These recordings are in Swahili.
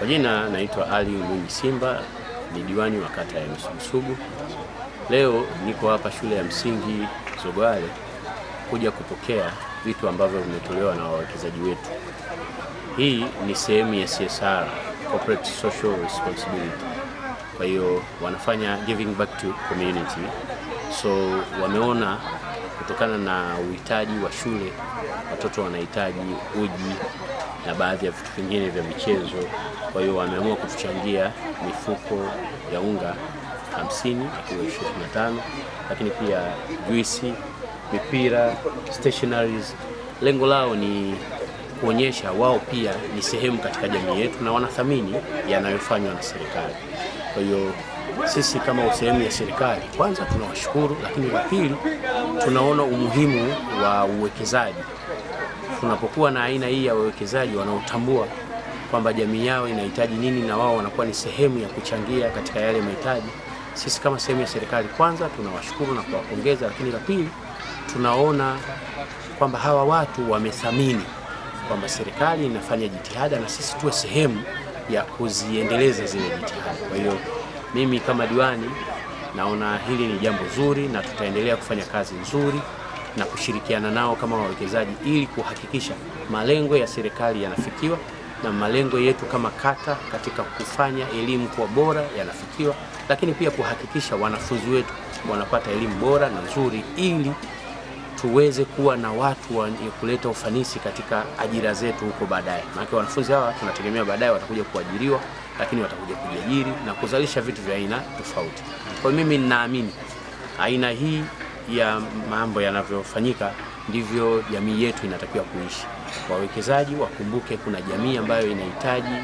Jina naitwa Ali Mwinyi Simba, ni diwani wa kata ya Misugusugu. Leo niko hapa shule ya msingi Zogwale kuja kupokea vitu ambavyo vimetolewa na wawekezaji wetu. Hii ni sehemu ya CSR, Corporate Social Responsibility. Kwa hiyo wanafanya giving back to community. So wameona kutokana na uhitaji wa shule, watoto wanahitaji uji na baadhi ya vitu vingine vya michezo. Kwa hiyo wameamua kutuchangia mifuko ya unga 50 kilo 25, lakini pia juisi, mipira, stationaries. Lengo lao ni kuonyesha wao pia ni sehemu katika jamii yetu na wanathamini yanayofanywa na serikali. Kwa hiyo sisi kama sehemu ya serikali, kwanza tunawashukuru, lakini la pili tunaona umuhimu wa uwekezaji. Tunapokuwa na aina hii ya wawekezaji wanaotambua kwamba jamii yao inahitaji nini na wao wanakuwa ni sehemu ya kuchangia katika yale mahitaji, sisi kama sehemu ya serikali kwanza tunawashukuru na kuwapongeza, lakini la pili tunaona kwamba hawa watu wamethamini kwamba serikali inafanya jitihada na sisi tuwe sehemu ya kuziendeleza zile jitihada. Kwa hiyo mimi kama diwani naona hili ni jambo zuri na tutaendelea kufanya kazi nzuri na kushirikiana nao kama wawekezaji ili kuhakikisha malengo ya serikali yanafikiwa na malengo yetu kama kata katika kufanya elimu kuwa bora yanafikiwa, lakini pia kuhakikisha wanafunzi wetu wanapata elimu bora na nzuri ili tuweze kuwa na watu wa kuleta ufanisi katika ajira zetu huko baadaye. Maana wanafunzi hawa tunategemea baadaye watakuja kuajiriwa, lakini watakuja kujiajiri na kuzalisha vitu vya aina tofauti. Kwa mimi ninaamini aina hii ya mambo yanavyofanyika ndivyo jamii yetu inatakiwa kuishi. Wawekezaji wakumbuke kuna jamii ambayo inahitaji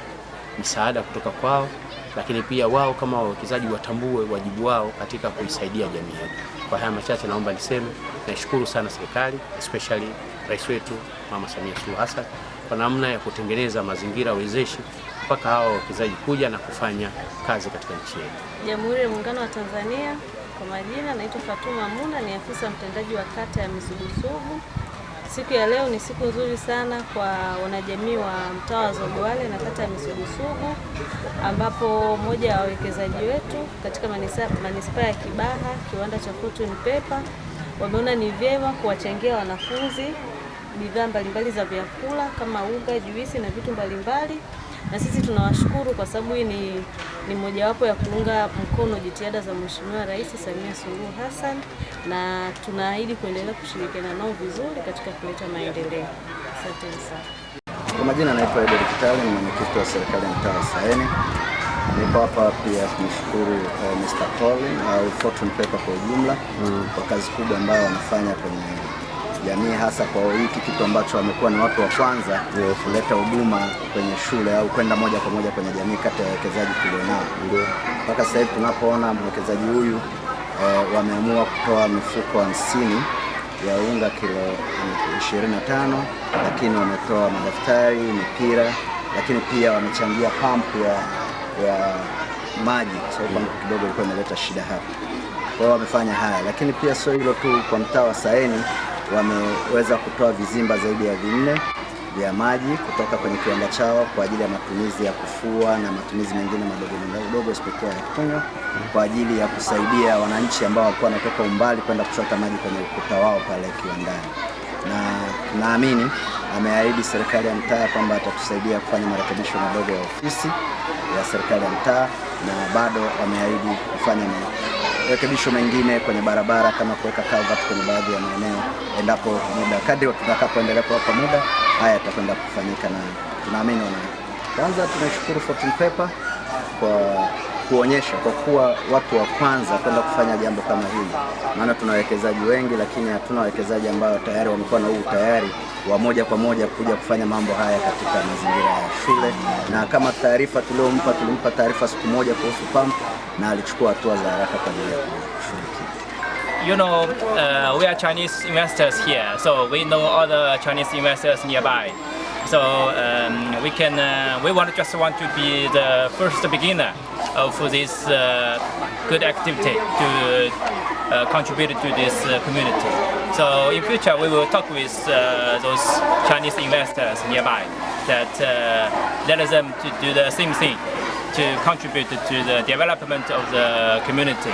msaada kutoka kwao, lakini pia wao kama wawekezaji watambue wajibu wao katika kuisaidia jamii yetu. Kwa haya machache naomba niseme naishukuru sana serikali, especially Rais wetu Mama Samia Suluhu Hassan kwa namna ya kutengeneza mazingira wezeshi mpaka hawa wawekezaji kuja na kufanya kazi katika nchi yetu. Jamhuri ya Muungano wa Tanzania. Kwa majina naitwa Fatuma Muna, ni afisa mtendaji wa kata ya Misugusugu. Siku ya leo ni siku nzuri sana kwa wanajamii wa mtaa wa Zogwale na kata ya Misugusugu, ambapo mmoja wa wawekezaji wetu katika manispaa ya Kibaha, kiwanda cha Fortune Paper, wameona ni vyema kuwachangia wanafunzi bidhaa mbalimbali za vyakula kama unga, juisi na vitu mbalimbali. Na sisi tunawashukuru kwa sababu hii ni mojawapo ya kuunga mkono jitihada za Mheshimiwa Rais Samia Suluhu Hassan, na tunaahidi kuendelea kushirikiana nao vizuri katika kuleta maendeleo. Asante sana. Kwa majina naitwa Edward Kitale, ni mwenyekiti wa serikali ya mtaa wa Saeni. Nipo hapa pia kumshukuru Mr. Colin au Fortune Paper kwa ujumla kwa kazi kubwa ambayo wanafanya kwenye jamii, hasa kwa hiki kitu ambacho wamekuwa ni watu wa kwanza kuleta huduma kwenye shule au kwenda moja kwa moja kwenye jamii kati ya wawekezaji tulionao. Mpaka sasa hivi tunapoona mwekezaji huyu wameamua kutoa mifuko 50 ya unga kilo 25, lakini wametoa madaftari, mipira, lakini pia wamechangia pampu ya maji kwa sababu kidogo ilikuwa imeleta shida hapa. Kwa hiyo wamefanya haya, lakini pia sio hilo tu, kwa mtaa wa Saeni wameweza kutoa vizimba zaidi ya 4 vya maji kutoka kwenye kiwanda chao kwa ajili ya matumizi ya kufua na matumizi mengine madogo isipokuwa ya kunywa, kwa ajili ya kusaidia wananchi ambao walikuwa wanatoka umbali kwenda kuchota maji kwenye ukuta wao pale kiwandani. Na naamini ameahidi serikali ya mtaa kwamba atatusaidia kufanya marekebisho madogo ya ofisi ya serikali ya mtaa, na bado ameahidi kufanya marekebisho mengine kwenye barabara kama kuweka culvert kwenye baadhi ya maeneo endapo muda kadri tutakapoendelea kwa muda haya yatakwenda kufanyika, na tunaamini kwanza tunashukuru Fortune Paper kwa kuonyesha kwa kuwa watu wa kwanza kwenda kufanya jambo kama hili. Maana tuna wawekezaji wengi, lakini hatuna wawekezaji ambao tayari wamekuwa na tayari wa moja kwa moja kuja kufanya mambo haya katika mazingira ya shule. Na kama taarifa tulimpa taarifa siku moja kuhusu pump, na alichukua hatua za haraka kwa ajili ya kushughulikia. You know, we are Chinese investors here, so we know all the Chinese investors nearby. So we just want to be the first beginner of this good activity to contribute to this community. So in future we will talk with those Chinese investors nearby. that let them to do the same thing, to contribute to the development of the community,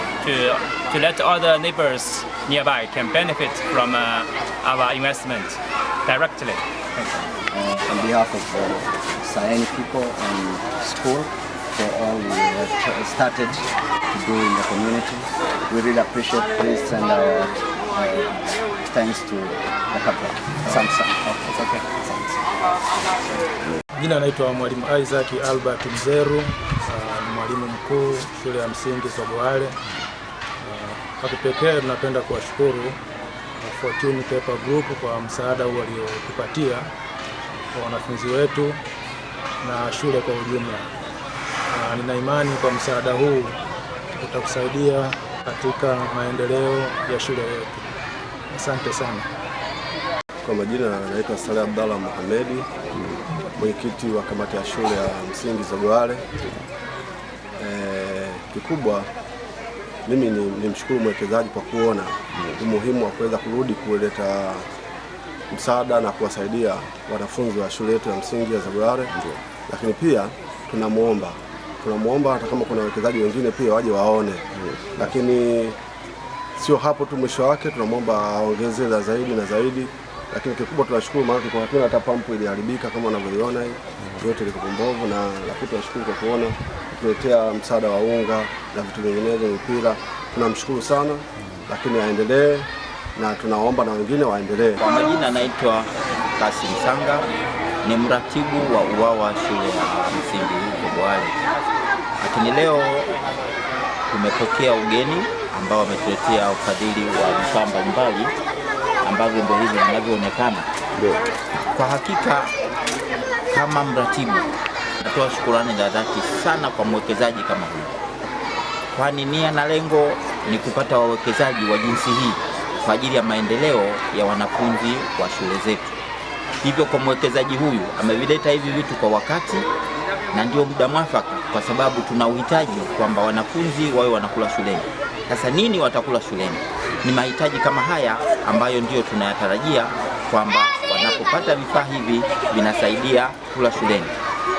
to let other neighbors nearby can benefit from our investment directly. Thank you. On behalf of the Saeni people and school, for all we have started to do in the community, we really appreciate. Please send our thanks to the couple. Samsung. It's okay. Jina naitwa Mwalimu Isaac Albert Mzeru, ni mwalimu mkuu shule ya msingi Zogwale. Kwa kipekee tunapenda kuwashukuru Fortune Paper Group kwa msaada huu waliotupatia kwa wanafunzi wetu na shule kwa ujumla. Nina imani kwa msaada huu utakusaidia katika maendeleo ya shule yetu. Asante sana. Kwa majina naitwa Saleh Abdallah Mohamedi, mwenyekiti wa kamati ya shule ya msingi Zogwale. Kikubwa mimi ni mshukuru mwekezaji kwa kuona umuhimu wa kuweza kurudi kuleta msaada na kuwasaidia wanafunzi wa shule yetu ya msingi ya Zogwale. Lakini pia tunamuomba hata kama kuna wawekezaji wengine pia waje waone. Lakini sio hapo tu, mwisho wake tunamuomba aongeze zaidi na zaidi. Lakini kikubwa tunashukuru, maana kwa hakuna hata pampu iliharibika kama unavyoiona hii, yote liko mbovu, na lakini tunashukuru kwa kuona kutuletea msaada wa unga na vitu vinginevyo, mipira. Tunamshukuru sana, lakini aendelee na tunaomba na wengine waendelee. Kwa majina naitwa Kasim Sanga, ni mratibu wa UWAWA shule ya msingi Zogwale. Lakini leo tumepokea ugeni ambao wametuletea ufadhili wa vifaa mbalimbali ambavyo ndio hivi vinavyoonekana. Kwa hakika kama mratibu natoa shukrani za dhati sana kwa mwekezaji kama huyu, kwani nia na lengo ni kupata wawekezaji wa jinsi hii kwa ajili ya maendeleo ya wanafunzi wa shule zetu. Hivyo kwa mwekezaji huyu amevileta hivi vitu kwa wakati na ndio muda mwafaka, kwa sababu tuna uhitaji kwamba wanafunzi wawe wanakula shuleni. Sasa nini watakula shuleni? Ni mahitaji kama haya ambayo ndio tunayatarajia kwamba wanapopata vifaa hivi vinasaidia kula shuleni.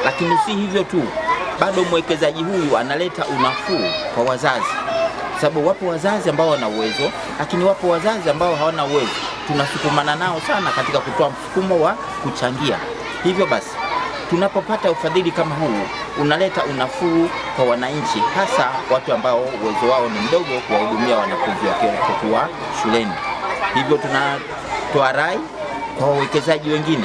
Lakini si hivyo tu, bado mwekezaji huyu analeta unafuu kwa wazazi, sababu wapo wazazi ambao wana uwezo, lakini wapo wazazi ambao hawana uwezo. Tunasukumana nao sana katika kutoa msukumo wa kuchangia. Hivyo basi tunapopata ufadhili kama huu unaleta unafuu kwa wananchi, hasa watu ambao uwezo wao ni mdogo kuwahudumia wanafunzi wakiwa shuleni. Hivyo tunatoa rai kwa wawekezaji wengine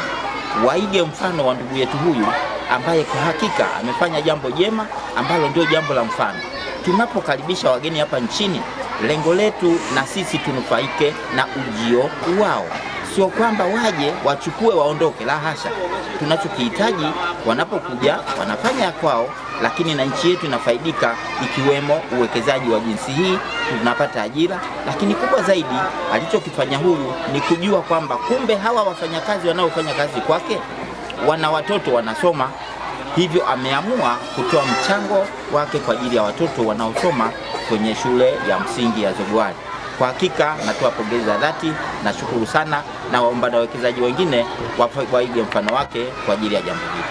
waige mfano wa ndugu yetu huyu ambaye kwa hakika amefanya jambo jema ambalo ndio jambo la mfano. Tunapokaribisha wageni hapa nchini, lengo letu na sisi tunufaike na ujio wao. Sio kwamba waje wachukue waondoke, la hasha. Tunachokihitaji wanapokuja wanafanya kwao, lakini na nchi yetu inafaidika, ikiwemo uwekezaji wa jinsi hii, tunapata ajira. Lakini kubwa zaidi alichokifanya huyu ni kujua kwamba kumbe hawa wafanyakazi wanaofanya kazi kwake wana watoto wanasoma. Hivyo ameamua kutoa mchango wake kwa ajili ya watoto wanaosoma kwenye shule ya msingi ya Zogwale. Kwa hakika natoa pongezi za dhati, na shukuru sana, na waomba na wawekezaji wengine waige mfano wake kwa ajili ya jambo hili.